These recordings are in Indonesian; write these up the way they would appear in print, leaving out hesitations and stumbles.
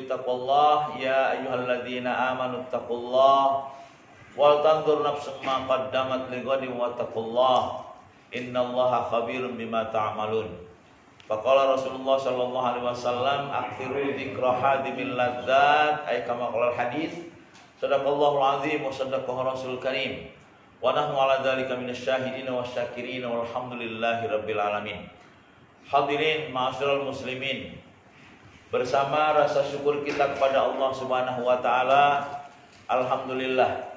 bittaqwallah ya ayyuhalladzina amanu taqullah wal tanzur nafsum ma qaddamat lighadin wattaqullah innallaha khabirun bima ta'malun. Faqala Rasulullah sallallahu alaihi wasallam akthiru dzikra hadimil ladzat ay kama qala hadis. Sadaqallahul azim wa sadaqahu rasul karim. Wa nahnu ala dzalika minasyahidin wasyakirin walhamdulillahi rabbil alamin. Hadirin ma'asyiral muslimin, bersama rasa syukur kita kepada Allah Subhanahu wa taala, alhamdulillah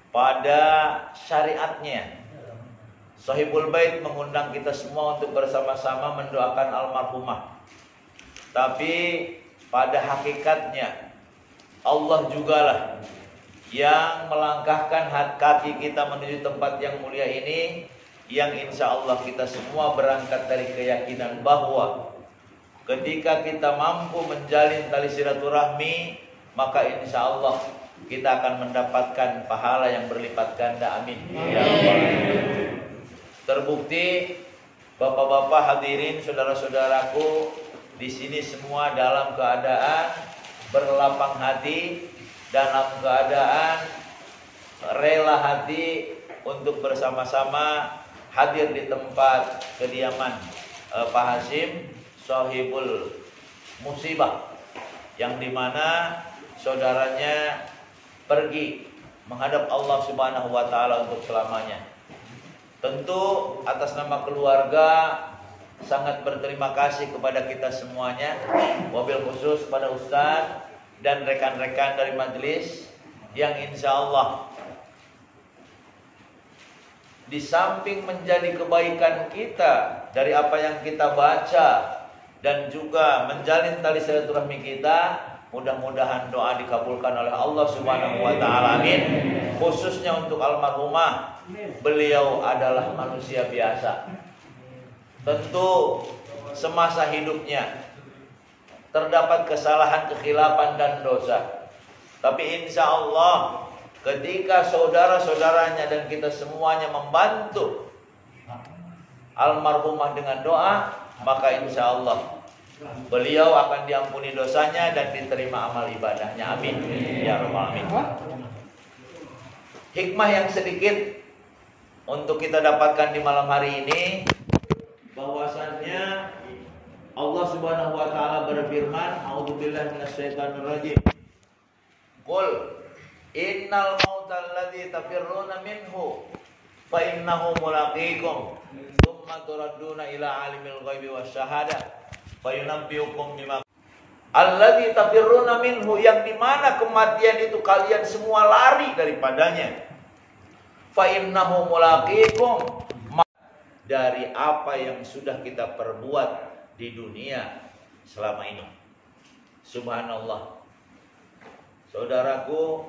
pada syariatnya Shahibul Bait mengundang kita semua untuk bersama-sama mendoakan almarhumah. Tapi pada hakikatnya Allah jugalah yang melangkahkan kaki kita menuju tempat yang mulia ini, yang insya Allah kita semua berangkat dari keyakinan bahwa ketika kita mampu menjalin tali silaturahmi, maka insya Allah kita akan mendapatkan pahala yang berlipat ganda. Amin. Ya Allah. Terbukti bapak-bapak hadirin, saudara-saudaraku di sini semua dalam keadaan berlapang hati, dalam keadaan rela hati untuk bersama-sama hadir di tempat kediaman Pak Hasyim Shahibul Musibah, yang dimana saudaranya pergi menghadap Allah Subhanahu wa taala untuk selamanya. Tentu atas nama keluarga sangat berterima kasih kepada kita semuanya, wabil khusus kepada Ustadz dan rekan-rekan dari majelis yang insya Allah di samping menjadi kebaikan kita dari apa yang kita baca dan juga menjalin tali silaturahmi kita, mudah-mudahan doa dikabulkan oleh Allah Subhanahu wa taala. Amin. Khususnya untuk almarhumah, beliau adalah manusia biasa. Tentu semasa hidupnya terdapat kesalahan, kekhilafan dan dosa. Tapi insya Allah ketika saudara-saudaranya dan kita semuanya membantu almarhumah dengan doa, maka insya Allah beliau akan diampuni dosanya dan diterima amal ibadahnya. Amin. Ya Rabbal Alamin. Hikmah yang sedikit untuk kita dapatkan di malam hari ini, bahwasannya Allah Subhanahu wa taala berfirman, a'udzubillahi minasyaitonir rajim. Qul innal mautal ladzi tafirruna minhu fa innahu mulaqikum tsumma turadduna ila alimil ghaibi wasyahadah fa yunabbiukum bima alladzi tafirruna minhu, yang dimana kematian itu kalian semua lari daripadanya. Fa innahu mulaqikum, dari apa yang sudah kita perbuat di dunia selama ini. Subhanallah. Saudaraku,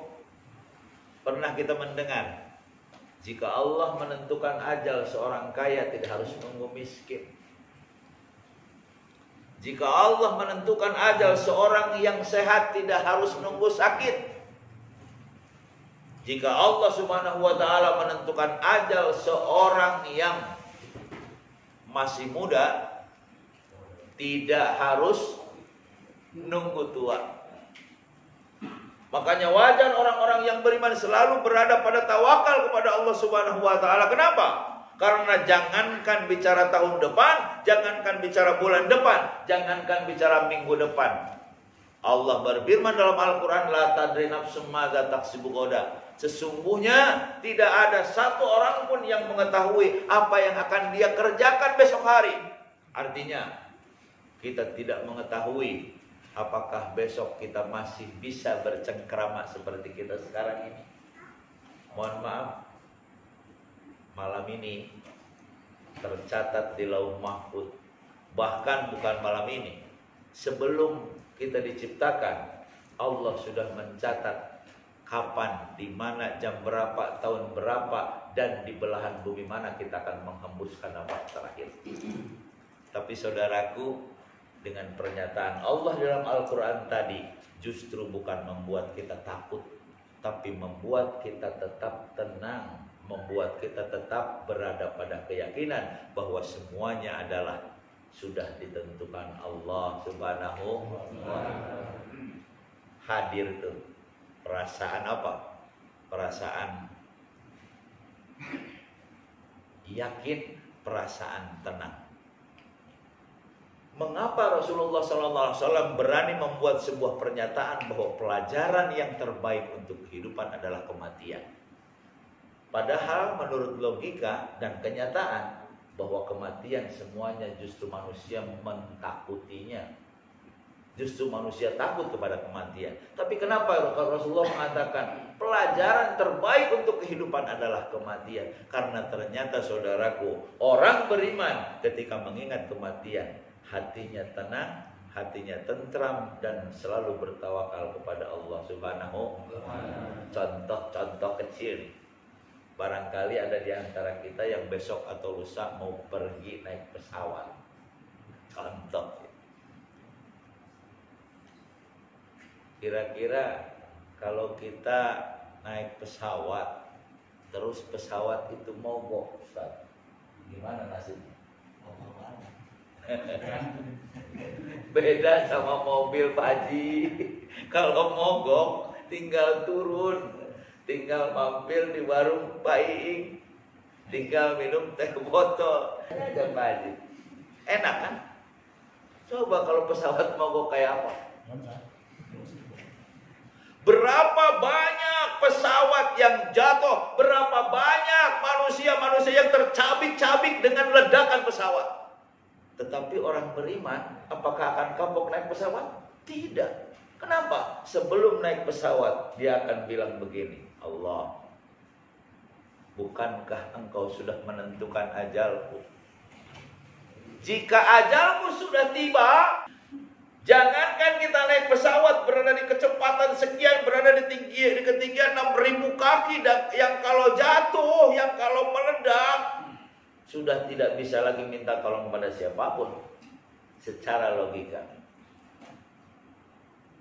pernah kita mendengar jika Allah menentukan ajal seorang kaya tidak harus menunggu miskin. Jika Allah menentukan ajal seorang yang sehat tidak harus menunggu sakit. Jika Allah Subhanahu wa taala menentukan ajal seorang yang masih muda tidak harus nunggu tua. Makanya wajar orang-orang yang beriman selalu berada pada tawakal kepada Allah Subhanahu wa taala. Kenapa? Karena jangankan bicara tahun depan, jangankan bicara bulan depan, jangankan bicara minggu depan. Allah berfirman dalam Al-Qur'an, la tadri nafsum madza taksibu ghadan. Sesungguhnya tidak ada satu orang pun yang mengetahui apa yang akan dia kerjakan besok hari. Artinya kita tidak mengetahui apakah besok kita masih bisa bercengkrama seperti kita sekarang ini. Mohon maaf, malam ini tercatat di Lauh Mahfuz. Bahkan bukan malam ini, sebelum kita diciptakan, Allah sudah mencatat kapan, di mana, jam berapa, tahun berapa, dan di belahan bumi mana kita akan menghembuskan nafas terakhir. Tapi saudaraku, dengan pernyataan Allah dalam Al-Quran tadi, justru bukan membuat kita takut, tapi membuat kita tetap tenang, membuat kita tetap berada pada keyakinan bahwa semuanya adalah sudah ditentukan Allah Subhanahu wa ta'ala. hadir tuh. Perasaan apa? Perasaan yakin, perasaan tenang. Mengapa Rasulullah SAW berani membuat sebuah pernyataan bahwa pelajaran yang terbaik untuk kehidupan adalah kematian? Padahal menurut logika dan kenyataan bahwa kematian semuanya justru manusia mentakutinya. Justru manusia takut kepada kematian. Tapi kenapa Rasulullah mengatakan pelajaran terbaik untuk kehidupan adalah kematian? Karena ternyata saudaraku, orang beriman ketika mengingat kematian, hatinya tenang, hatinya tentram, dan selalu bertawakal kepada Allah Subhanahu wa Ta'ala. Contoh-contoh kecil. Barangkali ada di antara kita yang besok atau lusa mau pergi naik pesawat. Contoh. Kira-kira kalau kita naik pesawat, terus pesawat itu mogok, Ustaz, gimana nasibnya? Beda sama mobil, Pak Haji. Kalau mogok tinggal turun, tinggal mampir di warung Pak Iing, tinggal minum teh botol aja, Pak Haji. Enak kan? Coba kalau pesawat mogok kayak apa? Berapa banyak pesawat yang jatuh, berapa banyak manusia-manusia yang tercabik-cabik dengan ledakan pesawat. Tetapi orang beriman, apakah akan kapok naik pesawat? Tidak. Kenapa? Sebelum naik pesawat, dia akan bilang begini, Allah, bukankah engkau sudah menentukan ajalku? Jika ajalku sudah tiba, jangankan kita naik pesawat berada di kecepatan sekian, berada di ketinggian 6.000 kaki, dan yang kalau jatuh, yang kalau meledak, sudah tidak bisa lagi minta tolong kepada siapapun. Secara logika,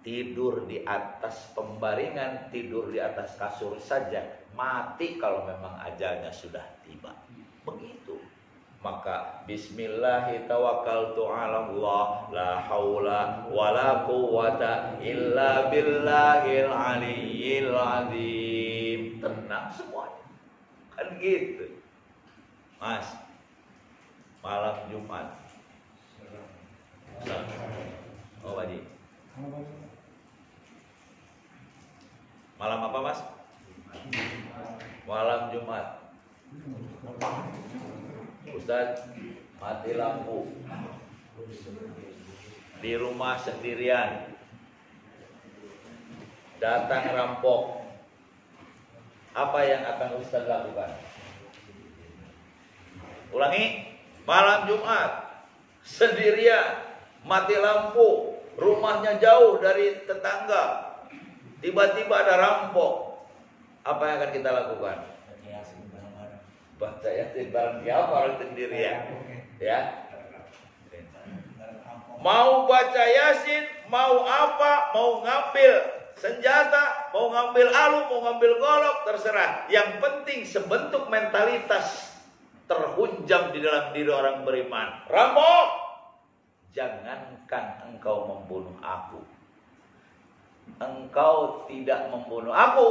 tidur di atas pembaringan, tidur di atas kasur saja mati kalau memang ajalnya sudah tiba. Begitu. Maka bismillahi tawakkaltu ala Allah, la haula wala quwata illa billahil aliyyil azim. Tenang semuanya. Kan gitu. Mas, malam Jumat. Oh, Pak Haji. Malam apa, Mas? Malam Jumat. Ustaz, mati lampu di rumah sendirian, datang rampok, apa yang akan Ustaz lakukan? Ulangi, malam Jumat, sendirian, mati lampu, rumahnya jauh dari tetangga, tiba-tiba ada rampok, apa yang akan kita lakukan? Baca Yasin bareng siapa? Orang sendirian, ya. Mau baca Yasin, mau apa, mau ngambil senjata, mau ngambil alu, mau ngambil golok, terserah. Yang penting sebentuk mentalitas terhunjam di dalam diri orang beriman. Rampok, jangankan engkau membunuh aku, engkau tidak membunuh aku.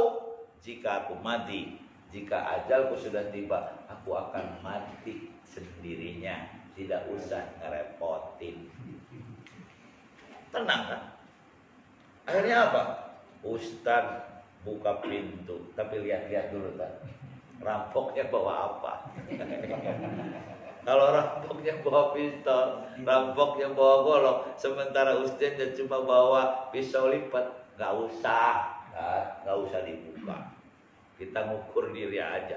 Jika aku mati, jika ajalku sudah tiba, aku akan mati sendirinya. Tidak usah ngerepotin. Tenang kan? Akhirnya apa? Ustaz buka pintu, tapi lihat-lihat dulu kan, rampoknya bawa apa? Kalau rampoknya bawa pistol, rampoknya bawa golok, sementara ustaznya cuma bawa pisau lipat, nggak usah dibuka. Kita ngukur diri aja.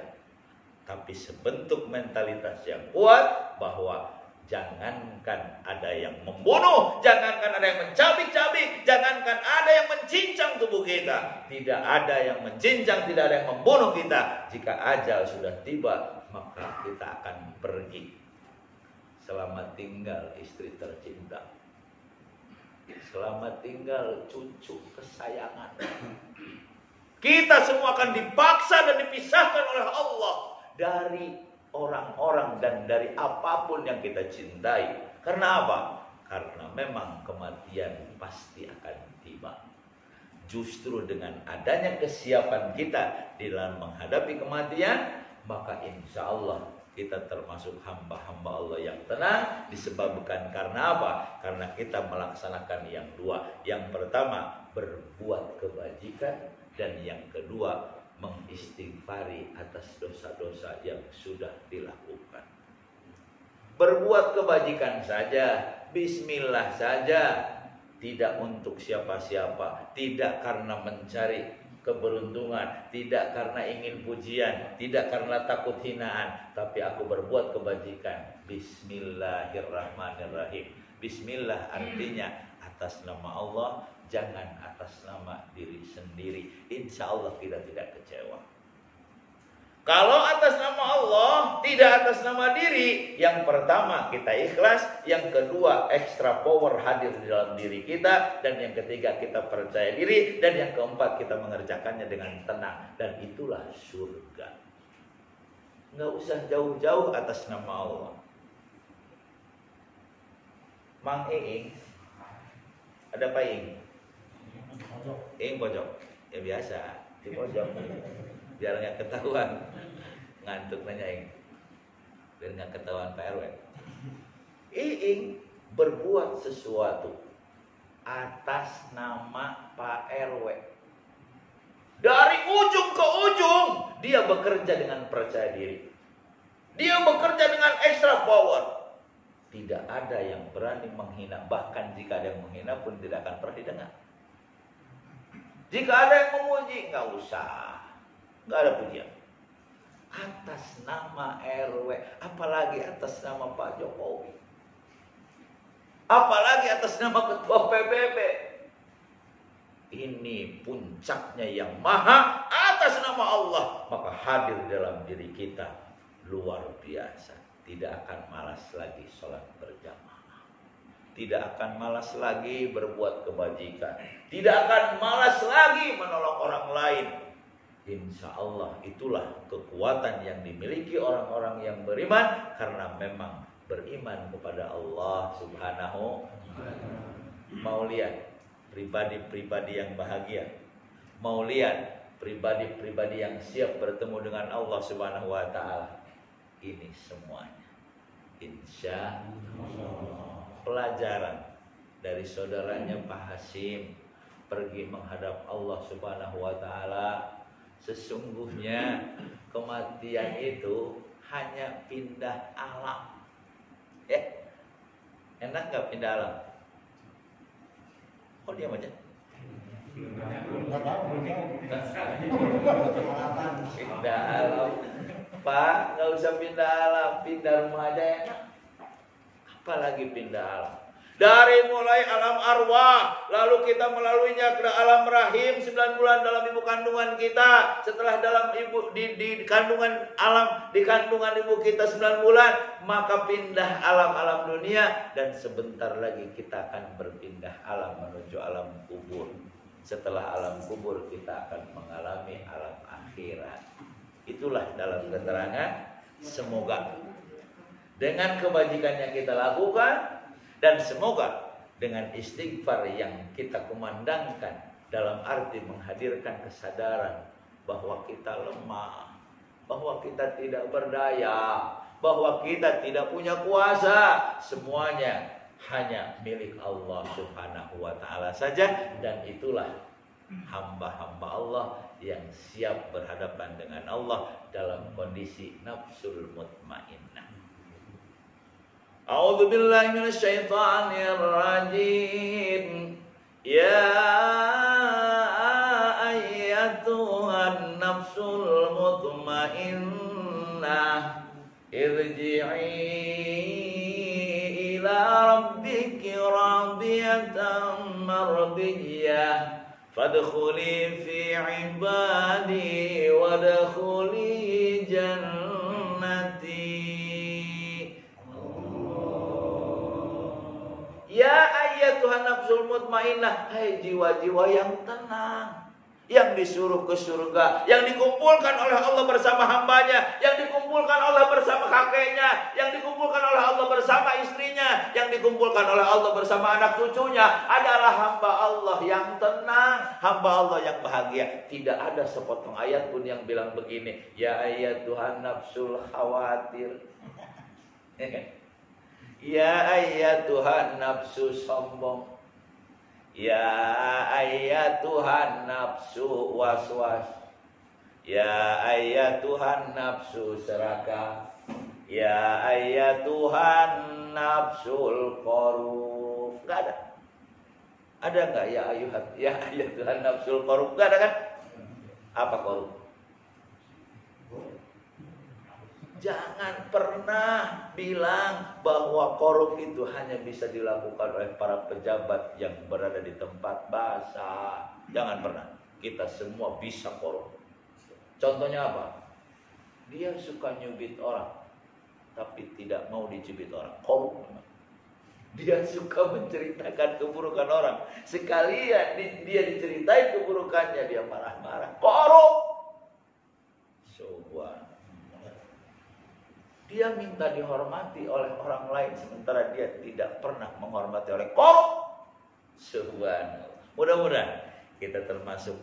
Tapi sebentuk mentalitas yang kuat bahwa jangankan ada yang membunuh, jangankan ada yang mencabik-cabik, jangankan ada yang mencincang tubuh kita. Tidak ada yang mencincang, tidak ada yang membunuh kita. Jika ajal sudah tiba, maka kita akan pergi. Selamat tinggal istri tercinta. Selamat tinggal cucu kesayangan. Kita semua akan dipaksa dan dipisahkan oleh Allah dari orang-orang dan dari apapun yang kita cintai. Karena apa? Karena memang kematian pasti akan tiba. justru dengan adanya kesiapan kita di dalam menghadapi kematian, maka insya Allah kita termasuk hamba-hamba Allah yang tenang. Disebabkan karena apa? Karena kita melaksanakan yang dua. Yang pertama, berbuat kebajikan, dan yang kedua, mengistighfari atas dosa-dosa yang sudah dilakukan. Berbuat kebajikan saja, bismillah saja, tidak untuk siapa-siapa, tidak karena mencari keberuntungan, tidak karena ingin pujian, tidak karena takut hinaan, tapi aku berbuat kebajikan. Bismillahirrahmanirrahim. Bismillah artinya atas nama Allah, jangan atas nama diri sendiri. Insya Allah kita tidak kecewa. Kalau atas nama Allah, tidak atas nama diri, yang pertama kita ikhlas, yang kedua extra power hadir di dalam diri kita, dan yang ketiga kita percaya diri, dan yang keempat kita mengerjakannya dengan tenang, dan itulah surga. Nggak usah jauh-jauh atas nama Allah. Mang Iing, ada Pak Iing? Iing pojok, ya biasa di pojok. Biar nggak ketahuan, ngantuk nanyain, biar nggak ketahuan Pak RW. Iing berbuat sesuatu atas nama Pak RW. Dari ujung ke ujung dia bekerja dengan percaya diri. Dia bekerja dengan extra power. Tidak ada yang berani menghina. Bahkan jika ada yang menghina pun tidak akan pernah didengar. Jika ada yang memuji, nggak usah. Nggak ada pujian. Atas nama RW, apalagi atas nama Pak Jokowi, apalagi atas nama Ketua PBB. Ini puncaknya yang maha atas nama Allah. Maka hadir dalam diri kita luar biasa. Tidak akan malas lagi sholat berjamaah, tidak akan malas lagi berbuat kebajikan, tidak akan malas lagi menolong orang lain. Insya Allah itulah kekuatan yang dimiliki orang-orang yang beriman, karena memang beriman kepada Allah Subhanahu. Mau lihat pribadi-pribadi yang bahagia, mau lihat pribadi-pribadi yang siap bertemu dengan Allah Subhanahu wa taala. Ini semuanya insya Allah pelajaran dari saudaranya Pak Hasim pergi menghadap Allah Subhanahu wa taala. Sesungguhnya kematian itu hanya pindah alam. Enak gak pindah alam? Kok diam aja? Pindah alam, Pak, gak usah pindah alam, pindah rumah aja enak. Apalagi pindah alam. Dari mulai alam arwah, lalu kita melaluinya ke alam rahim 9 bulan dalam ibu kandungan kita. Setelah dalam ibu di kandungan alam, di kandungan ibu kita 9 bulan, maka pindah alam-alam dunia, dan sebentar lagi kita akan berpindah alam menuju alam kubur. Setelah alam kubur kita akan mengalami alam akhirat. Itulah dalam keterangan. Semoga dengan kebajikan yang kita lakukan, dan semoga dengan istighfar yang kita kumandangkan, dalam arti menghadirkan kesadaran bahwa kita lemah, bahwa kita tidak berdaya, bahwa kita tidak punya kuasa, semuanya hanya milik Allah Subhanahu wa taala saja. Dan itulah hamba-hamba Allah yang siap berhadapan dengan Allah dalam kondisi nafsul mutmainnah. A'udzu billahi minasyaitonir rajim. Ya ayyatuhan nafsul mutmainnah, irji'i ila rabbiki radiyatan mardiyah, fadkhuli fi ibadi wadkhuli jannati. Ya ayyatuhan nafsul mutmainnah, hai jiwa-jiwa yang tenang, yang disuruh ke surga, yang dikumpulkan oleh Allah bersama hambanya, yang dikumpulkan Allah bersama kakeknya, yang dikumpulkan oleh Allah bersama istrinya, yang dikumpulkan oleh Allah bersama anak cucunya adalah hamba Allah yang tenang, hamba Allah yang bahagia. Tidak ada sepotong ayat pun yang bilang begini, ya ayyatuhan nafsul khawatir, ya ayyatuhan nafsu sombong, ya ayyatuhan nafsu waswas, ya ayyatuhan nafsu serakah, ya ayyatuhan nafsul qaruf. Enggak ada. Ada enggak ya ayyatuhan nafsul qaruf? Enggak ada kan? Apa qaruf? Jangan pernah bilang bahwa korup itu hanya bisa dilakukan oleh para pejabat yang berada di tempat basah. Jangan pernah. Kita semua bisa korup. Contohnya apa? Dia suka nyubit orang, tapi tidak mau dicubit orang. Korup memang. Dia suka menceritakan keburukan orang. Sekalian dia diceritain keburukannya, dia marah-marah. Korup. Subhanallah. Dia minta dihormati oleh orang lain, sementara dia tidak pernah menghormati oleh korup. Subhanallah. Mudah-mudahan kita termasuk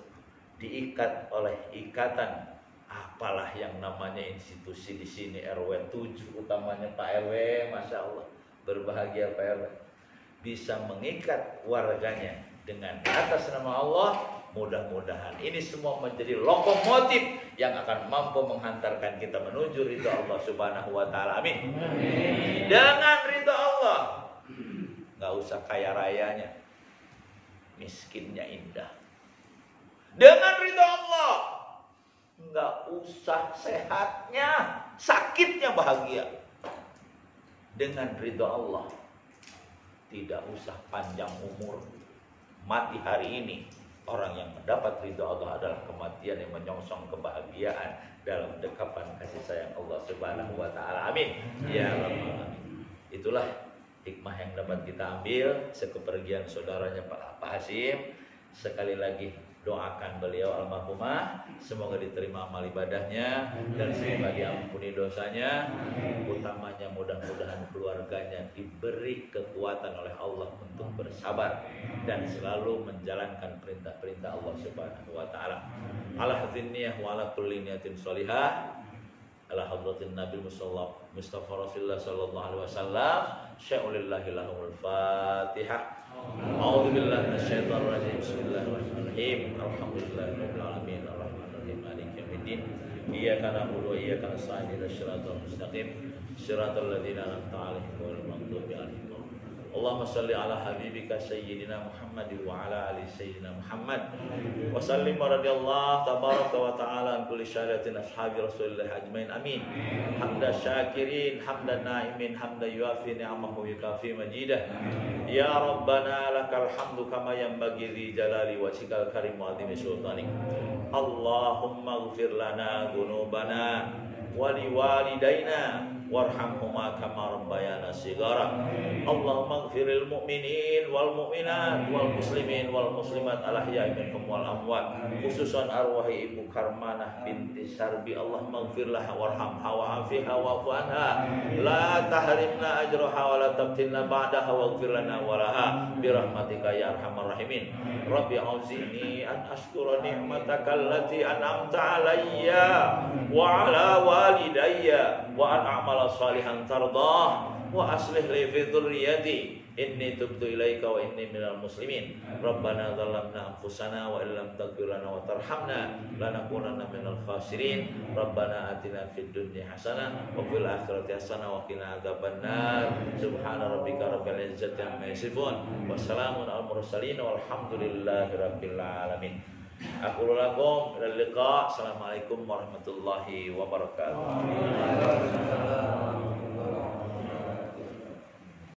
diikat oleh ikatan apalah yang namanya institusi di sini, RW 7 utamanya Pak RW, Masya Allah. Berbahagia Pak RW. Bisa mengikat warganya dengan atas nama Allah. Mudah-mudahan ini semua menjadi lokomotif yang akan mampu menghantarkan kita menuju ridha Allah Subhanahu wa taala. Amin. Dengan ridha Allah, nggak usah kaya rayanya, miskinnya indah. Dengan ridha Allah, nggak usah sehatnya, sakitnya bahagia. Dengan ridha Allah, tidak usah panjang umur, mati hari ini. Orang yang mendapat ridha Allah adalah kematian yang menyongsong kebahagiaan dalam dekapan kasih sayang Allah Subhanahu wa taala. Amin. Ya Rabbal alamin. Itulah hikmah yang dapat kita ambil sekepergian saudaranya Pak Hasim. Sekali lagi doakan beliau almarhumah, semoga diterima amal ibadahnya dan semoga diampuni dosanya. Utamanya mudah-mudahan keluarganya diberi kekuatan oleh Allah untuk bersabar dan selalu menjalankan perintah-perintah Allah Subhanahu wa taala. Ala hadziniyyah wa ala kulli niyatin shalihah. Ala hadratin Nabi Mustafa Rasulullah sallallahu alaihi wasallam. Sya'ulillahi lahumul Fatihah. A'udzu billahi minasyaitonir rajim. Bismillahirrahmanirrahim. Alhamdulillahirabbil alamin. Arrahmanirrahim. Maliki yaumiddin. Iyyaka na'budu wa iyyaka nasta'in. Ihdinas siratal mustaqim. Shiratal ladzina an'amta 'alaihim ghairil maghdubi 'alaihim. Allahumma shalli ala habibika sayyidina Muhammad wa ala ali sayyidina Muhammad wa sallim radhiyallahu tabaraka wa ta'ala an kulli syaratin ashabi Rasulillah ajmain. Amin. Hamda syakirin, hamdan naimin, hamda yuafi ni'amahu yukafi majidah. Ya Rabbana lakal hamdu kama yanbaghi li jalali wajhikal karim wa azimi sultanik. Allahumma ighfir lana dhunubana wa liwalidayna warhamhuma kama rabbayana shighara. Allahumma ighfiril mu'minin wal mu'minat wal muslimin wal muslimat al ahya'i minhum wal amwat, khususan arwahi Ibu Karmanah binti Sarbi. Allahumma ighfir laha warhamha wa afiha wa'fu anha, la tahrimna ajraha wa la tabtilna ba'daha waghfir lana wa laha bi rahmatika ya arhamar rahimin. Rabbi auzi'ni an ashkura ni'mataka allati an'amta alayya wa ala walidayya wa an a'mala salihan tardah wa aslih li fi dhurriyyati inni tubtu ilaika wa inni minal muslimin. Rabbana zalamna anfusana wa illam taghfir lana wa tarhamna lanakunanna minal khasirin. Rabbana atina fid dunya hasanah wa fil akhirati hasanah wa qina adzabannar. Subhana rabbika rabbil izzati amma yasifun wa salamun alal mursalin walhamdulillahi rabbil alamin. Aku lakum ilal liqa. Assalamualaikum warahmatullahi wabarakatuh.